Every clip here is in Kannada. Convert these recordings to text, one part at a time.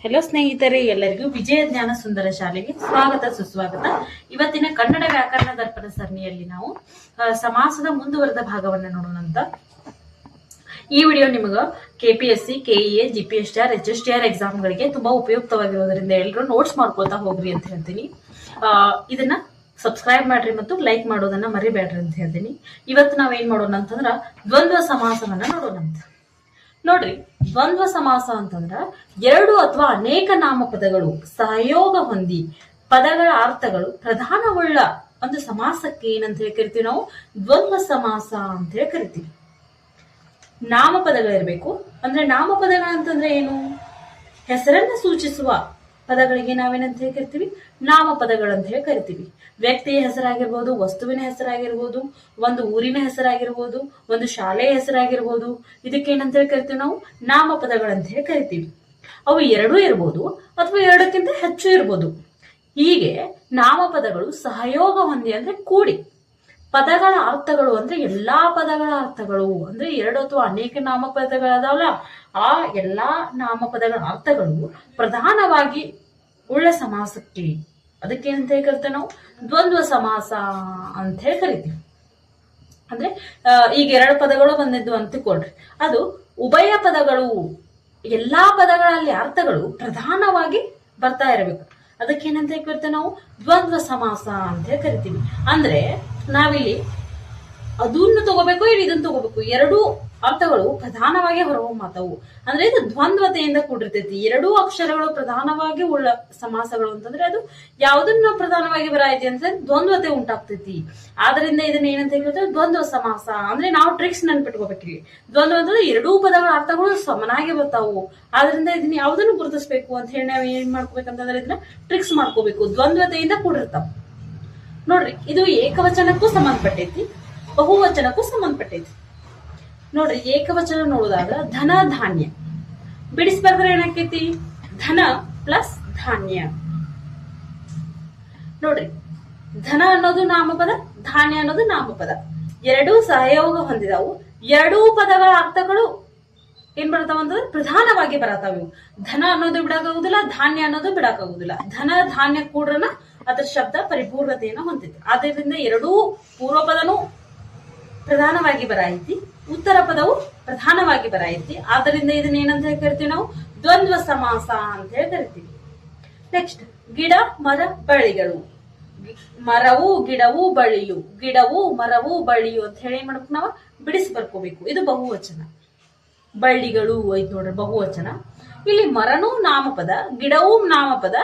ಹೆಲೋ ಸ್ನೇಹಿತರೆ, ಎಲ್ಲರಿಗೂ ವಿಜಯ ಜ್ಞಾನ ಸುಂದರ ಶಾಲೆಗೆ ಸ್ವಾಗತ ಸುಸ್ವಾಗತ. ಇವತ್ತಿನ ಕನ್ನಡ ವ್ಯಾಕರಣ ದರ್ಪಣ ಸರಣಿಯಲ್ಲಿ ನಾವು ಸಮಾಸದ ಮುಂದುವರೆದ ಭಾಗವನ್ನು ನೋಡೋಣಂತ. ಈ ವಿಡಿಯೋ ನಿಮಗ KPSC, KEA, GPSTR, HSTR ಎಕ್ಸಾಮ್ಗಳಿಗೆ ತುಂಬಾ ಉಪಯುಕ್ತವಾಗಿರೋದ್ರಿಂದ ಎಲ್ಲರೂ ನೋಟ್ಸ್ ಮಾಡ್ಕೊಳ್ತಾ ಹೋಗ್ರಿ ಅಂತ ಹೇಳ್ತೀನಿ. ಇದನ್ನ ಸಬ್ಸ್ಕ್ರೈಬ್ ಮಾಡ್ರಿ ಮತ್ತು ಲೈಕ್ ಮಾಡೋದನ್ನ ಮರಿಬೇಡ್ರಿ ಅಂತ ಹೇಳ್ತೀನಿ. ಇವತ್ತು ನಾವೇನ್ ಮಾಡೋಣ ಅಂತಂದ್ರ ದ್ವಂದ್ವ ಸಮಾಸವನ್ನ ನೋಡೋಣಂತ. ನೋಡ್ರಿ, ದ್ವಂದ್ವ ಸಮಾಸ ಅಂತಂದ್ರ ಎರಡು ಅಥವಾ ಅನೇಕ ನಾಮಪದಗಳು ಸಹಯೋಗ ಹೊಂದಿ ಪದಗಳ ಅರ್ಥಗಳು ಪ್ರಧಾನವುಳ್ಳ ಒಂದು ಸಮಾಸಕ್ಕೆ ಏನಂತ ಹೇಳಿ ಕರಿತೀವಿ ನಾವು ದ್ವಂದ್ವ ಸಮಾಸ ಅಂತ ಹೇಳಿ ಕರಿತೀವಿ. ನಾಮಪದಗಳಿರ್ಬೇಕು. ಅಂದ್ರೆ ನಾಮಪದಗಳಂತಂದ್ರೆ ಏನು? ಹೆಸರನ್ನ ಸೂಚಿಸುವ ಪದಗಳಿಗೆ ನಾವೇನಂತ ಹೇಳಿ ಕರಿತೀವಿ? ನಾಮಪದಗಳಂತ ಹೇಳಿ ಕರಿತೀವಿ. ವ್ಯಕ್ತಿಯ ಹೆಸರಾಗಿರ್ಬೋದು, ವಸ್ತುವಿನ ಹೆಸರಾಗಿರ್ಬೋದು, ಒಂದು ಊರಿನ ಹೆಸರಾಗಿರ್ಬೋದು, ಒಂದು ಶಾಲೆಯ ಹೆಸರಾಗಿರ್ಬೋದು, ಇದಕ್ಕೆ ಏನಂತ ಹೇಳಿ ಕರಿತೀವಿ ನಾವು? ನಾಮಪದಗಳಂತ ಹೇಳಿ ಕರಿತೀವಿ. ಅವು ಎರಡೂ ಇರ್ಬೋದು ಅಥವಾ ಎರಡಕ್ಕಿಂತ ಹೆಚ್ಚು ಇರ್ಬೋದು. ಹೀಗೆ ನಾಮಪದಗಳು ಸಹಯೋಗ ಹೊಂದಿ ಅಂದ್ರೆ ಕೂಡಿ ಪದಗಳ ಅರ್ಥಗಳು ಅಂದ್ರೆ ಎಲ್ಲಾ ಪದಗಳ ಅರ್ಥಗಳು ಅಂದ್ರೆ ಎರಡು ಅಥವಾ ಅನೇಕ ನಾಮಪದಗಳದಾವಲ್ಲ, ಆ ಎಲ್ಲಾ ನಾಮಪದಗಳ ಅರ್ಥಗಳು ಪ್ರಧಾನವಾಗಿ ಉಳ್ಳ ಸಮಾಸಕ್ಕೆ ಅದಕ್ಕೆ ಏನಂತ ಹೇಳಿ ಕರಿತೇವೆ ನಾವು? ದ್ವಂದ್ವ ಸಮಾಸ ಅಂತ ಹೇಳಿ ಕರಿತೀವಿ. ಅಂದ್ರೆ ಈಗ ಎರಡು ಪದಗಳು ಬಂದಿದ್ದು ಅಂತ ಕೊಡ್ರಿ, ಅದು ಉಭಯ ಪದಗಳು ಎಲ್ಲಾ ಪದಗಳಲ್ಲಿ ಅರ್ಥಗಳು ಪ್ರಧಾನವಾಗಿ ಬರ್ತಾ ಇರಬೇಕು. ಅದಕ್ಕೆ ಏನಂತ ಹೇಳಿ ಕರಿತೇವೆ ನಾವು? ದ್ವಂದ್ವ ಸಮಾಸ ಅಂತ ಹೇಳಿ ಕರಿತೀವಿ. ಅಂದ್ರೆ ನಾವಿಲ್ಲಿ ಅದನ್ನು ತಗೋಬೇಕು, ಇಲ್ಲಿ ಇದನ್ನ ತಗೋಬೇಕು. ಎರಡೂ ಅರ್ಥಗಳು ಪ್ರಧಾನವಾಗಿ ಹೊರಹೊಮ್ಮತವು. ಅಂದ್ರೆ ಇದು ದ್ವಂದ್ವತೆಯಿಂದ ಕೂಡಿರ್ತೈತಿ. ಎರಡೂ ಅಕ್ಷರಗಳು ಪ್ರಧಾನವಾಗಿ ಉಳ್ಳ ಸಮಾಸಗಳು ಅಂತಂದ್ರೆ ಅದು ಯಾವುದನ್ನ ಪ್ರಧಾನವಾಗಿ ಬರಾಯ್ತಿ ಅಂತ ದ್ವಂದ್ವತೆ ಉಂಟಾಗ್ತೈತಿ. ಆದ್ರಿಂದ ಇದನ್ನ ಏನಂತ ಹೇಳ್ತಾರೆ? ದ್ವಂದ್ವ ಸಮಾಸ. ಅಂದ್ರೆ ನಾವು ಟ್ರಿಕ್ಸ್ ನೆನ್ಪಿಟ್ಕೋಬೇಕ್ರಿ. ದ್ವಂದ್ವ ಅಂತಂದ್ರೆ ಎರಡೂ ಪದಗಳ ಅರ್ಥಗಳು ಸಮನಾಗಿ ಬರ್ತಾವು. ಆದ್ರಿಂದ ಇದನ್ನ ಯಾವ್ದನ್ನು ಗುರುತಿಸ್ಬೇಕು ಅಂತ ಹೇಳಿ ನಾವ್ ಏನ್ ಮಾಡ್ಕೋಬೇಕಂತಂದ್ರೆ ಇದನ್ನ ಟ್ರಿಕ್ಸ್ ಮಾಡ್ಕೋಬೇಕು. ದ್ವಂದ್ವತೆಯಿಂದ ಕೂಡಿರ್ತಾವ. ನೋಡ್ರಿ, ಇದು ಏಕವಚನಕ್ಕೂ ಸಂಬಂಧಪಟ್ಟೈತಿ, ಬಹುವಚನಕ್ಕೂ ಸಂಬಂಧಪಟ್ಟೈತಿ. ನೋಡ್ರಿ, ಏಕವಚನ ನೋಡಿದಾಗ ಧನ ಧಾನ್ಯ ಬಿಡಿಸ್ಬಾರ್ದ್ರೆ ಏನಾಕೈತಿ? ಧನ ಪ್ಲಸ್ ಧಾನ್ಯ. ನೋಡ್ರಿ, ಧನ ಅನ್ನೋದು ನಾಮಪದ, ಧಾನ್ಯ ಅನ್ನೋದು ನಾಮಪದ. ಎರಡೂ ಸಹಯೋಗ ಹೊಂದಿದಾವು. ಎರಡೂ ಪದಗಳ ಅರ್ಥಗಳು ಏನ್ ಬರ್ತಾವ ಅಂತಂದ್ರೆ ಪ್ರಧಾನವಾಗಿ ಬರತಾವ. ಇವು ಧನ ಅನ್ನೋದು ಬಿಡಾಕಾಗುದಿಲ್ಲ, ಧಾನ್ಯ ಅನ್ನೋದು ಬಿಡಾಕಾಗುದಿಲ್ಲ. ಧನ ಧಾನ್ಯ ಕೂಡ್ರನ ಅದ್ರ ಶಬ್ದ ಪರಿಪೂರ್ಣತೆಯನ್ನು ಹೊಂದಿದೆ. ಆದ್ದರಿಂದ ಎರಡೂ ಪೂರ್ವ ಪದನು ಪ್ರಧಾನವಾಗಿ ಬರಾಯಿತಿ, ಉತ್ತರ ಪದವು ಪ್ರಧಾನವಾಗಿ ಬರಾಯಿತಿ. ಆದ್ದರಿಂದ ಇದನ್ನ ಏನಂತ ಹೇಳಿ ಕರಿತೀವಿ ನಾವು? ದ್ವಂದ್ವ ಸಮಾಸ ಅಂತ ಹೇಳಿ ಕರಿತೀವಿ. ನೆಕ್ಸ್ಟ್, ಗಿಡ ಮರ ಬಳ್ಳಿಗಳು. ಮರವು ಗಿಡವು ಬಳ್ಳಿಯು, ಗಿಡವು ಮರವು ಬಳ್ಳಿಯು ಅಂತ ಹೇಳಿ ಏನ್ ಮಾಡ್ಬೇಕು ನಾವು? ಬಿಡಿಸಿ ಬರ್ಕೋಬೇಕು. ಇದು ಬಹುವಚನ. ಬಳ್ಳಿಗಳು ಐತ್ ನೋಡ್ರಿ, ಬಹುವಚನ. ಇಲ್ಲಿ ಮರನೂ ನಾಮಪದ, ಗಿಡವೂ ನಾಮಪದ,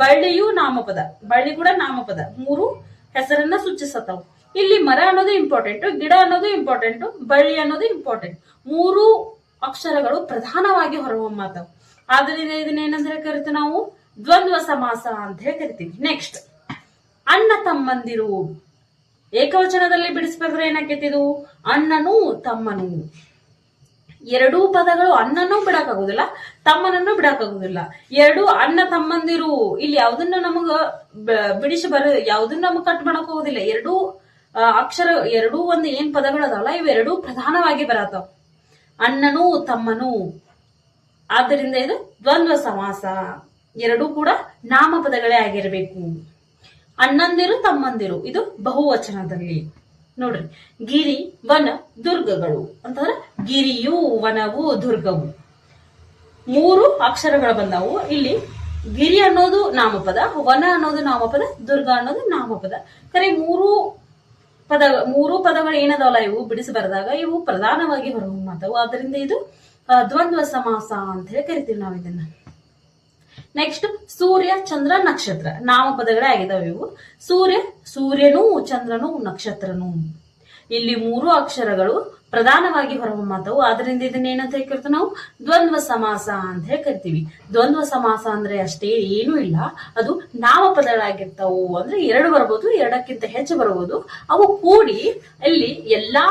ಬಳ್ಳಿಯೂ ನಾಮಪದ. ಬಳ್ಳಿ ಕೂಡ ನಾಮಪದ. ಮೂರು ಹೆಸರನ್ನ ಸೂಚಿಸತಾವು. ಇಲ್ಲಿ ಮರ ಅನ್ನೋದು ಇಂಪಾರ್ಟೆಂಟ್, ಗಿಡ ಅನ್ನೋದು ಇಂಪಾರ್ಟೆಂಟ್, ಬಳ್ಳಿ ಅನ್ನೋದು ಇಂಪಾರ್ಟೆಂಟ್. ಮೂರು ಅಕ್ಷರಗಳು ಪ್ರಧಾನವಾಗಿ ಹೊರಹೊಮ್ಮತಾವ್. ಆದ್ರಿಂದ ಇದನ್ನ ಏನಂದ್ರೆ ಕರಿತೀವಿ ನಾವು? ದ್ವಂದ್ವ ಸಮಾಸ ಅಂತ ಹೇಳಿ ಕರಿತೀವಿ. ನೆಕ್ಸ್ಟ್, ಅಣ್ಣ ತಮ್ಮಂದಿರು. ಏಕವಚನದಲ್ಲಿ ಬಿಡಿಸ್ಬೇಕಾದ್ರೆ ಏನಾಕೈತಿ? ಇದು ಅಣ್ಣನು ತಮ್ಮನು. ಎರಡೂ ಪದಗಳು ಅಣ್ಣನೂ ಬಿಡಾಕಾಗುದಿಲ್ಲ, ತಮ್ಮನನ್ನು ಬಿಡಾಕಾಗುದಿಲ್ಲ. ಎರಡು ಅಣ್ಣ ತಮ್ಮಂದಿರು. ಇಲ್ಲಿ ಯಾವ್ದನ್ನ ನಮಗ ಬಿಡಿಸಿ ಯಾವ್ದನ್ನ ನಮಗ್ ಕಟ್ ಮಾಡಕ್ ಹೋಗುದಿಲ್ಲ. ಎರಡೂ ಅಕ್ಷರ, ಎರಡೂ ಒಂದು ಏನ್ ಪದಗಳದಾವಲ್ಲ, ಇವೆರಡೂ ಪ್ರಧಾನವಾಗಿ ಬರತಾವ. ಅಣ್ಣನು ತಮ್ಮನು. ಆದ್ದರಿಂದ ಇದು ದ್ವಂದ್ವ ಸಮಾಸ. ಎರಡೂ ಕೂಡ ನಾಮಪದಗಳೇ ಆಗಿರಬೇಕು. ಅಣ್ಣಂದಿರು ತಮ್ಮಂದಿರು ಇದು ಬಹುವಚನದಲ್ಲಿ. ನೋಡ್ರಿ, ಗಿರಿ ವನ ದುರ್ಗಗಳು ಅಂತಂದ್ರೆ ಗಿರಿಯು ವನವು ದುರ್ಗವು. ಮೂರು ಅಕ್ಷರಗಳು ಬಂದಾವು. ಇಲ್ಲಿ ಗಿರಿ ಅನ್ನೋದು ನಾಮಪದ, ವನ ಅನ್ನೋದು ನಾಮಪದ, ದುರ್ಗ ಅನ್ನೋದು ನಾಮಪದ. ಕರೆ ಮೂರು ಪದಗಳು ಏನದಾವಲ್ಲ, ಇವು ಬಿಡಿಸಿ ಬರೆದಾಗ ಇವು ಪ್ರಧಾನವಾಗಿ ಹೊರಹೊಮ್ಮತಾವು. ಆದ್ರಿಂದ ಇದು ದ್ವಂದ್ವ ಸಮಾಸ ಅಂತ ಹೇಳಿ ಕರಿತೀವಿ ನಾವು ಇದನ್ನ. ನೆಕ್ಸ್ಟ್, ಸೂರ್ಯ ಚಂದ್ರ ನಕ್ಷತ್ರ ನಾಮಪದಗಳೇ ಆಗಿದಾವೆ ಇವು. ಸೂರ್ಯನು ಚಂದ್ರನು ನಕ್ಷತ್ರನು. ಇಲ್ಲಿ ಮೂರು ಅಕ್ಷರಗಳು ಪ್ರಧಾನವಾಗಿ ಹೊರಹೊಮ್ಮತಾವು. ಆದ್ರಿಂದ ಇದನ್ನ ಏನಂತ ಹೇಳಿ ಕರಿತೀವಿ ನಾವು? ದ್ವಂದ್ವ ಸಮಾಸ ಅಂತ ಹೇಳಿ ಕರಿತೀವಿ. ದ್ವಂದ್ವ ಸಮಾಸ ಅಂದ್ರೆ ಅಷ್ಟೇ ಏನೂ ಇಲ್ಲ, ಅದು ನಾಮಪದಗಳಾಗಿರ್ತಾವು. ಅಂದ್ರೆ ಎರಡು ಬರ್ಬೋದು, ಎರಡಕ್ಕಿಂತ ಹೆಚ್ಚು ಬರ್ಬೋದು. ಅವು ಕೂಡಿ ಅಲ್ಲಿ ಎಲ್ಲಾ